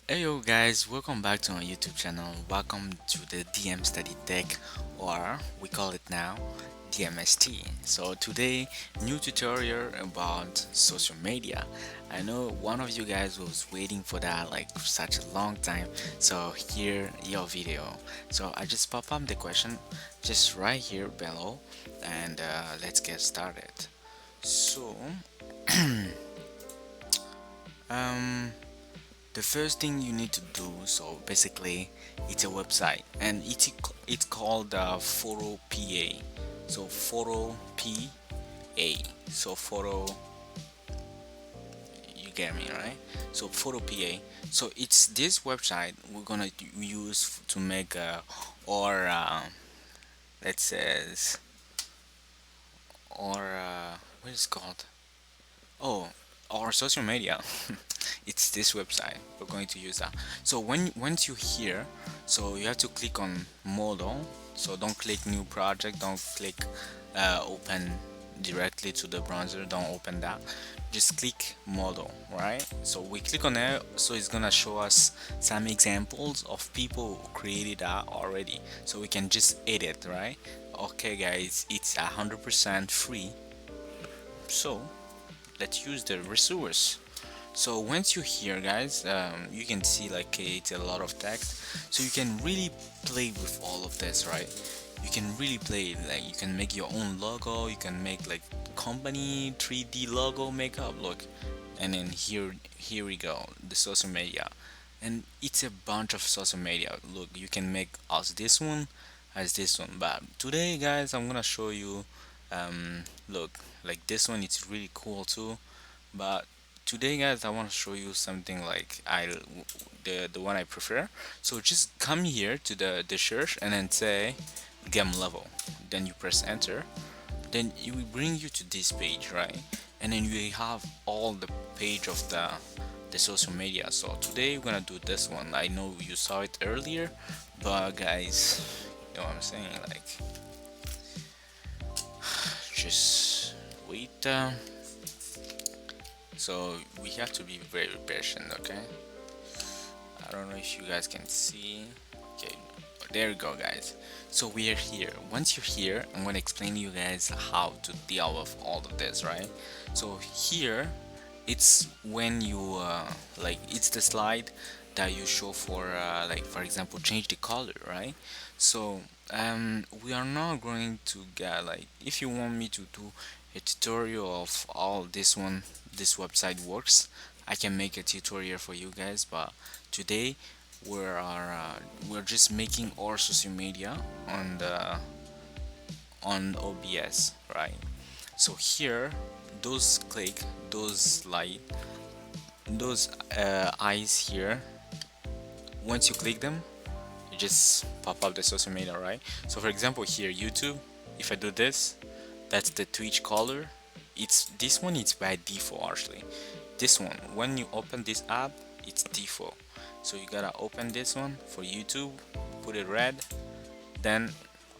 Hey yo guys, welcome back to our YouTube channel. Welcome to the DM Study Tech, or we call it now DMST. So today, new tutorial about social media. I know one of you guys was waiting for that like for such a long time. So here your video. So I just pop up the question just right here below, and let's get started. So um the first thing you need to do, so basically it's a website and it's called photo pa, so photo pa, so photo, you get me right? So photo pa, so it's this website we're gonna use to make or let's says or what is it called, oh, our social media. It's this website we're going to use that. So once you here, so you have to click on model. So don't click new project, don't click open directly to the browser, don't open that, just click model, right? So we click on it, so it's gonna show us some examples of people who created that already, so we can just edit, right? Okay guys, it's 100% free, so let's use the resource. So once you're here guys, you can see like it's a lot of text, so you can really play with all of this, right? You can really play, like you can make your own logo, you can make like company 3D logo makeup, look. And then here we go, the social media, and it's a bunch of social media. Look, you can make as this one, as this one, but today guys I'm gonna show you look, like this one, it's really cool too. But today guys I want to show you something like the one I prefer. So just come here to the search and then say game level, then you press enter, then it will bring you to this page, right? And then you have all the page of the social media. So today we're gonna do this one. I know you saw it earlier, but guys, you know what I'm saying, like just wait. So we have to be very patient, okay? I don't know if you guys can see. Okay, there you go guys. So we are here. Once you're here, I'm gonna explain to you guys how to deal with all of this, right? So here, it's when you like it's the slide that you show for like for example change the color, right? So we are not going to get, like, if you want me to do a tutorial of all this website works, I can make a tutorial for you guys, but today we're just making our social media on the on OBS, right? So here, those click, those light, those eyes here, once you click them, you just pop up the social media, right? So for example here, YouTube, if I do this, that's the Twitch color. It's this one, it's by default actually. This one, when you open this app, it's default. So you gotta open this one for YouTube, put it red, then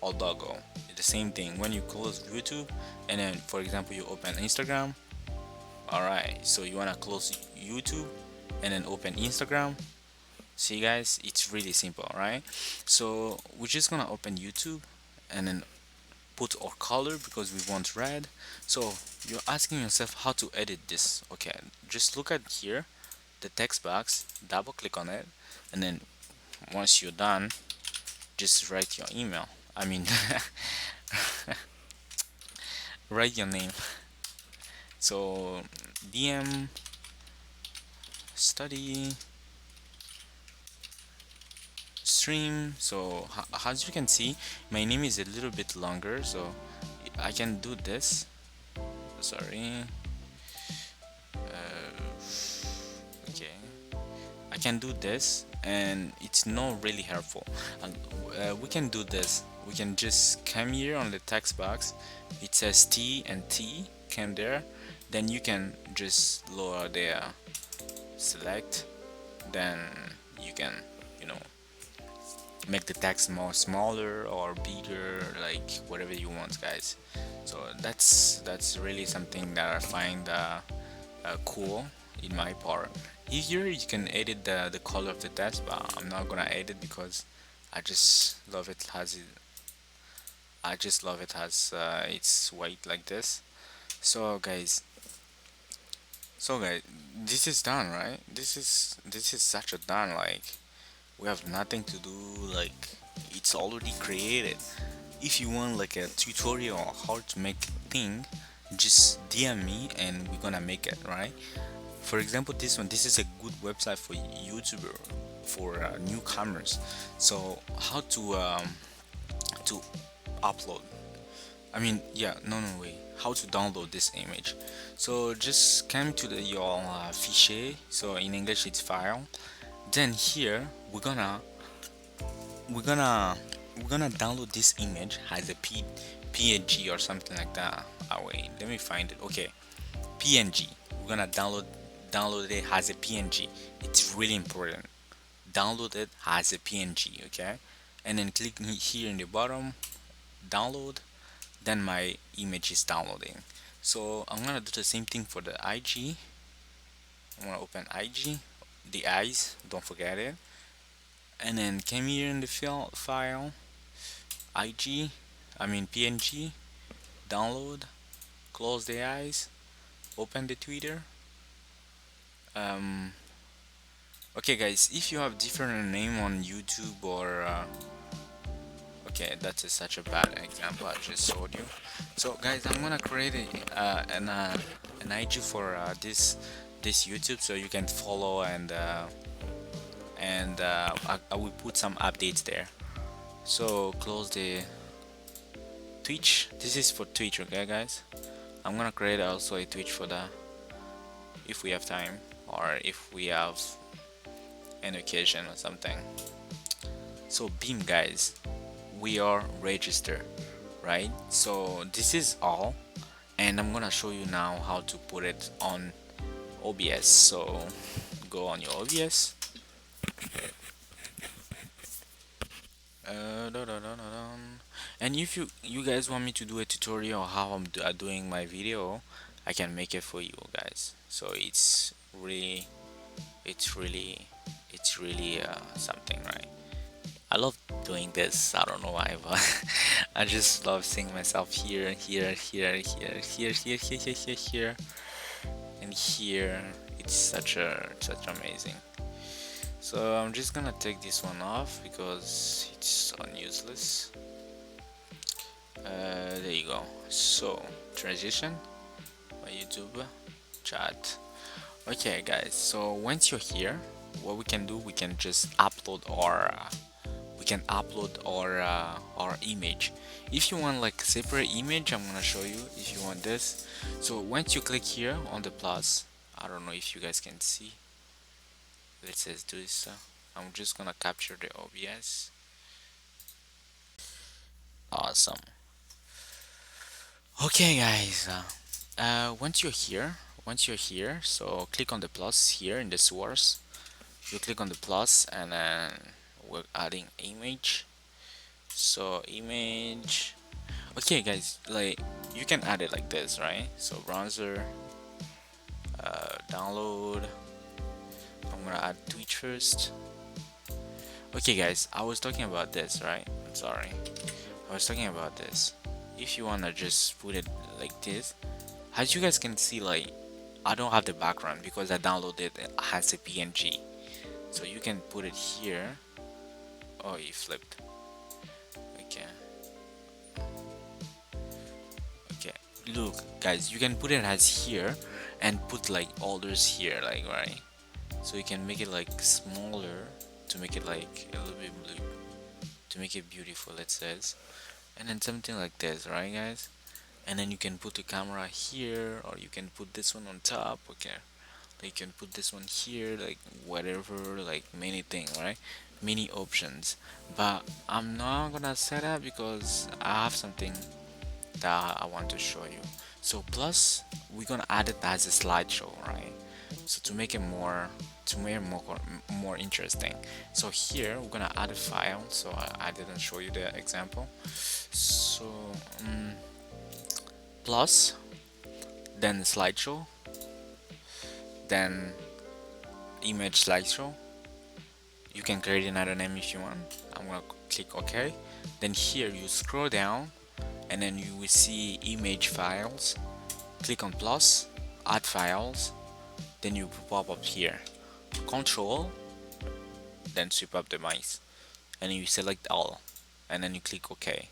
all logo. The same thing when you close YouTube, and then for example you open Instagram. Alright, so you wanna close YouTube and then open Instagram. See guys, it's really simple, right? So we're just gonna open YouTube and then put our color because we want red. So you're asking yourself how to edit this. Okay, just look at here, the text box, double click on it, and then once you're done, just write your email. I mean, write your name. So DM study stream. So as you can see, my name is a little bit longer, so I can do this. Sorry. Okay, I can do this and it's not really helpful. And we can do this, we can just come here on the text box, it says T and T, come there, then you can just lower there, select, then you can, you know, make the text more smaller or bigger, like whatever you want guys. So that's really something that I find cool in my part. Here you can edit the color of the text, but I'm not gonna edit because I just love it as it's white like this. So guys, this is done, right? This is such a done. Like we have nothing to do. Like it's already created. If you want like a tutorial on how to make thing, just DM me and we're gonna make it, right? For example, this is a good website for YouTuber, for newcomers. So how to upload, I mean, yeah, no, no, wait. How to download this image? So just come to your fichier. So in English, it's file. Then here we're gonna we're gonna download this image as a PNG or something like that. Oh wait, let me find it. Okay, PNG. We're gonna download it as a PNG. It's really important. Download it as a PNG. Okay, and then click here in the bottom, download. Then my image is downloading. So I'm gonna do the same thing for the IG. I'm gonna open IG, the eyes, don't forget it, and then come here in the file IG, I mean PNG, download, close the eyes, open the Twitter. um okay guys, if you have different name on YouTube or okay, that's such a bad example I just showed you. So guys, I'm gonna create an IG for this YouTube, so you can follow, and I will put some updates there. So close the Twitch. This is for Twitch, okay guys. I'm gonna create also a Twitch for the, if we have time or if we have an occasion or something. So beam guys, we are registered, right? So this is all, and I'm gonna show you now how to put it on OBS. So go on your OBS. And if you guys want me to do a tutorial how I'm doing my video, I can make it for you guys. So it's really it's really something, right? I love doing this. I don't know why, but I just love seeing myself here, here, and here. It's such amazing. So I'm just gonna take this one off because it's useless. There you go. So transition, my YouTube chat. Okay, guys. So once you're here, what we can do, we can just upload our image. If you want like separate image, I'm gonna show you. If you want this, so once you click here on the plus, I don't know if you guys can see. It says do this. I'm just gonna capture the OBS. Awesome. Okay, guys. Once you're here, so click on the plus here in the source. You click on the plus, and then we're adding image. So image. Okay, guys, like you can add it like this, right? So browser, download. I'm gonna add Twitch first. Okay, guys, I was talking about this, right? I'm sorry. I was talking about this. If you wanna just put it like this, as you guys can see, like I don't have the background because I downloaded it as a PNG. So you can put it here. Oh, you flipped. Okay. Okay. Look, guys, you can put it as here and put like others here, like right. So you can make it like smaller to make it like a little bit blue, to make it beautiful, it says, and then something like this, right, guys? And then you can put the camera here, or you can put this one on top. Okay, you can put this one here, like whatever, like many things, right? Many options. But I'm not gonna set up because I have something that I want to show you. So plus we're gonna add it as a slideshow, right? So to make it more interesting. So here we're gonna add a file. So I didn't show you the example. So plus, then slideshow, then image slideshow. You can create another name if you want. I'm gonna click OK. Then here you scroll down and then you will see image files. Click on plus, add files, then you pop up here. Control, then sweep up the mice. And you select all. And then you click OK.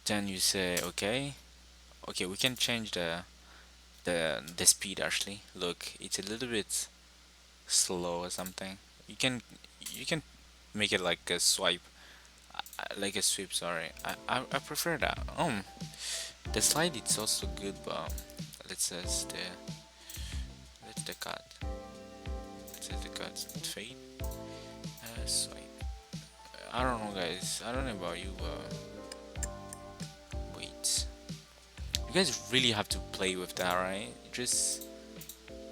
Then you say OK. Okay, we can change the speed actually. Look, it's a little bit slow or something. You can make it like a swipe, like a sweep. Sorry, I prefer that. The slide it's also good, but let's just let's the cut. Let's the cut fade. Swipe. I don't know, guys. I don't know about you, but wait. You guys really have to play with that, right? Just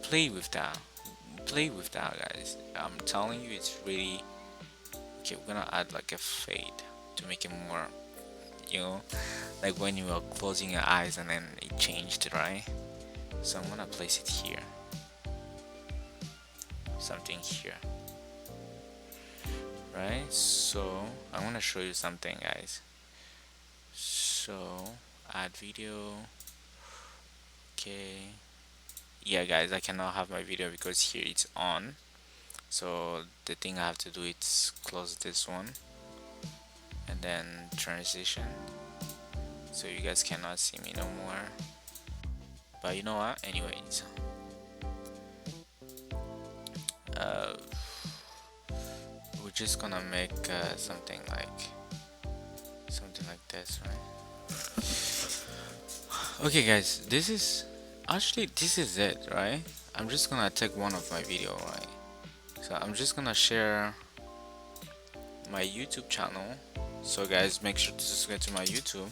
play with that. Play with that, guys. I'm telling you, it's really okay. We're gonna add like a fade to make it more, you know, like when you are closing your eyes and then it changed, right? So I'm gonna place it here, something here, right? So I want to show you something, guys. So add video. Okay, yeah, guys, I cannot have my video because here it's on. So the thing I have to do is close this one and then transition, so you guys cannot see me no more. But you know what, anyways, uh, we're just gonna make something like this, right? Okay, guys, this is it, right? I'm just gonna take one of my video, right? So I'm just gonna share my YouTube channel. So guys, make sure to subscribe to my YouTube.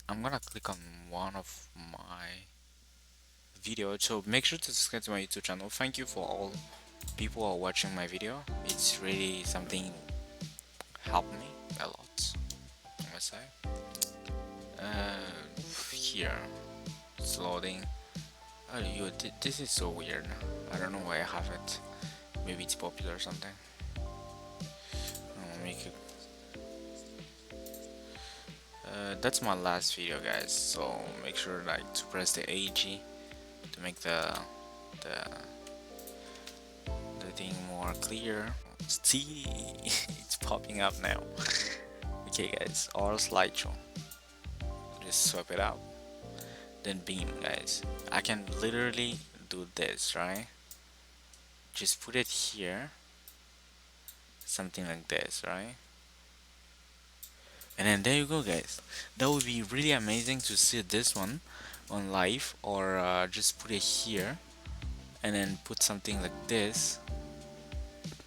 I'm gonna click on one of my video, so make sure to subscribe to my YouTube channel. Thank you for all people who are watching my video. It's really something helped me a lot, I must say. Here it's loading. Oh, this is so weird. I don't know why I have it. Maybe it's popular or something. I'll make it. That's my last video, guys. So make sure like to press the AG to make the the thing more clear. See, it's popping up now. Okay, guys, our slideshow. Just swap it out. Then beam, guys. I can literally do this, right? Just put it here, something like this, right? And then there you go, guys. That would be really amazing to see this one on live, or just put it here and then put something like this.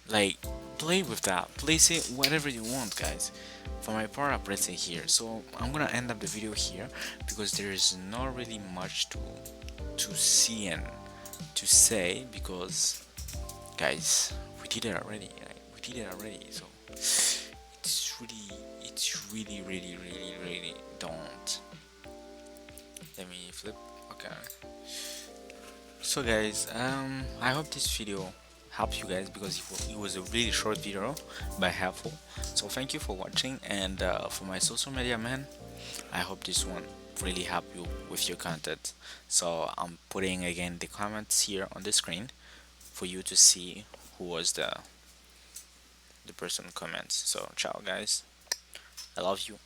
Like, play with that, place it whatever you want, guys. For my part, I place it here. So I'm gonna end up the video here because there is not really much to see and to say, because guys, we did it already, right? We did it already. So it's really don't. Let me flip. Okay, so guys, I hope this video helped you guys, because it was a really short video but helpful. So thank you for watching, and for my social media man, I hope this one really helped you with your content. So I'm putting again the comments here on the screen for you to see who was the person comments. So ciao, guys, I love you.